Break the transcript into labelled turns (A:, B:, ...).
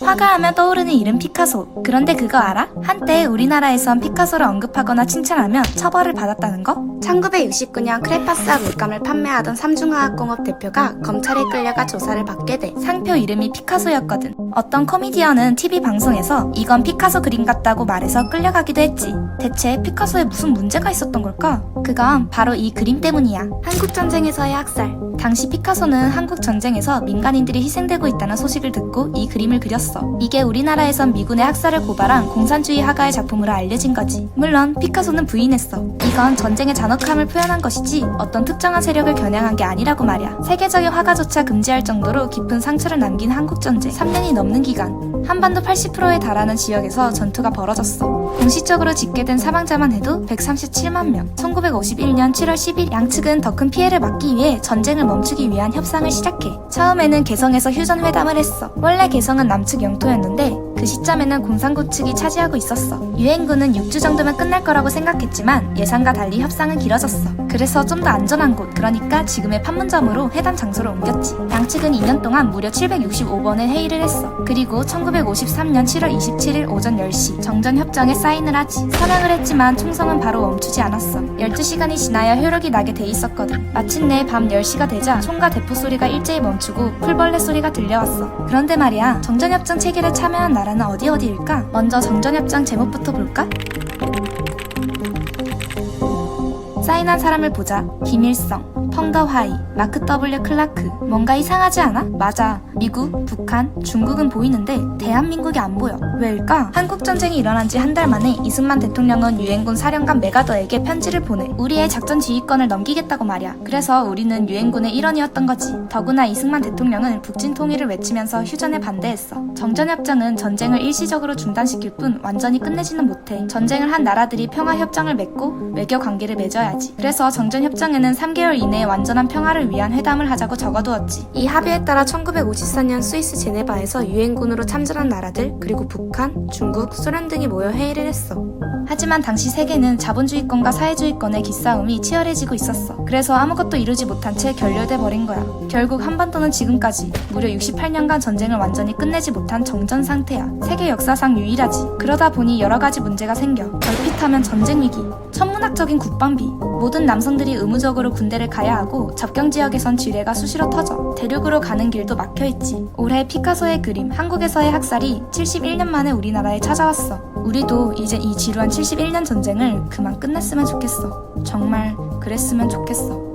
A: 화가하면 떠오르는 이름 피카소. 그런데 그거 알아? 한때 우리나라에선 피카소를 언급하거나 칭찬하면 처벌을 받았다는 거?
B: 1969년 크레파스와 물감을 판매하던 삼중화학공업 대표가 검찰에 끌려가 조사를 받게 돼.
A: 상표 이름이 피카소였거든. 어떤 코미디언은 TV 방송에서 이건 피카소 그림 같다고 말해서 끌려가기도 했지. 대체 피카소에 무슨 문제가 있었던 걸까? 그건 바로 이 그림 때문이야.
B: 한국전쟁에서의 학살.
A: 당시 피카소는 한국 전쟁에서 민간인들이 희생되고 있다는 소식을 듣고 이 그림을 그렸어. 이게 우리나라에선 미군의 학살을 고발한 공산주의 화가의 작품으로 알려진 거지. 물론 피카소는 부인했어. 이건 전쟁의 잔혹함을 표현한 것이지 어떤 특정한 세력을 겨냥한 게 아니라고 말이야. 세계적인 화가조차 금지할 정도로 깊은 상처를 남긴 한국전쟁 3년이 넘는 기간, 한반도 80%에 달하는 지역에서 전투가 벌어졌어. 공식적으로 집계된 사망자만 해도 137만 명. 1951년 7월 10일 양측은 더 큰 피해를 막기 위해 전쟁을 멈추기 위한 협상을 시작해. 처음에는 개성에서 휴전회담을 했어. 원래 개성은 남측 영토였는데 그 시점에는 공산군 측이 차지하고 있었어. 유엔군은 6주 정도면 끝날 거라고 생각했지만 예상과 달리 협상은 길어졌어. 그래서 좀 더 안전한 곳, 그러니까 지금의 판문점으로 회담 장소를 옮겼지. 양측은 2년 동안 무려 765번의 회의를 했어. 그리고 1953년 7월 27일 오전 10시 정전협정에 사인을 하지. 선양을 했지만 총성은 바로 멈추지 않았어. 12시간이 지나야 효력이 나게 돼 있었거든. 마침내 밤 10시가 되자 총과 대포 소리가 일제히 멈추고 풀벌레 소리가 들려왔어. 그런데 말이야, 정전협정 체결에 참여한 나라는 어디일까? 먼저 정전협정 제목부터 볼까? 사인한 사람을 보자. 김일성, 펑더화이, 마크 W 클라크. 뭔가 이상하지 않아? 맞아. 미국, 북한, 중국은 보이는데 대한민국이 안 보여. 왜일까? 한국전쟁이 일어난 지 한 달 만에 이승만 대통령은 유엔군 사령관 메가더에게 편지를 보내. 우리의 작전 지휘권을 넘기겠다고 말이야. 그래서 우리는 유엔군의 일원이었던 거지. 더구나 이승만 대통령은 북진 통일을 외치면서 휴전에 반대했어. 정전협정은 전쟁을 일시적으로 중단시킬 뿐 완전히 끝내지는 못해. 전쟁을 한 나라들이 평화협정을 맺고 외교 관계를 맺어야지. 그래서 정전협정에는 3개월 이내에 완전한 평화를 위한 회담을 하자고 적어두었지.
B: 이 합의에 따라 1954년 스위스 제네바에서 유엔군으로 참전한 나라들, 그리고 북한, 중국, 소련 등이 모여 회의를 했어.
A: 하지만 당시 세계는 자본주의권과 사회주의권의 기싸움이 치열해지고 있었어. 그래서 아무것도 이루지 못한 채 결렬돼 버린 거야. 결국 한반도는 지금까지 무려 68년간 전쟁을 완전히 끝내지 못한 정전 상태야. 세계 역사상 유일하지. 그러다 보니 여러 가지 문제가 생겨. 얼핏하면 전쟁 위기, 천문학적인 국방비, 모든 남성들이 의무적으로 군대를 가야 하고 접경 지역에선 지뢰가 수시로 터져. 대륙으로 가는 길도 막혀있지. 올해 피카소의 그림 한국에서의 학살이 71년 만에 우리나라에 찾아왔어. 우리도 이제 이 지루한 71년 전쟁을 그만 끝냈으면 좋겠어. 정말 그랬으면 좋겠어.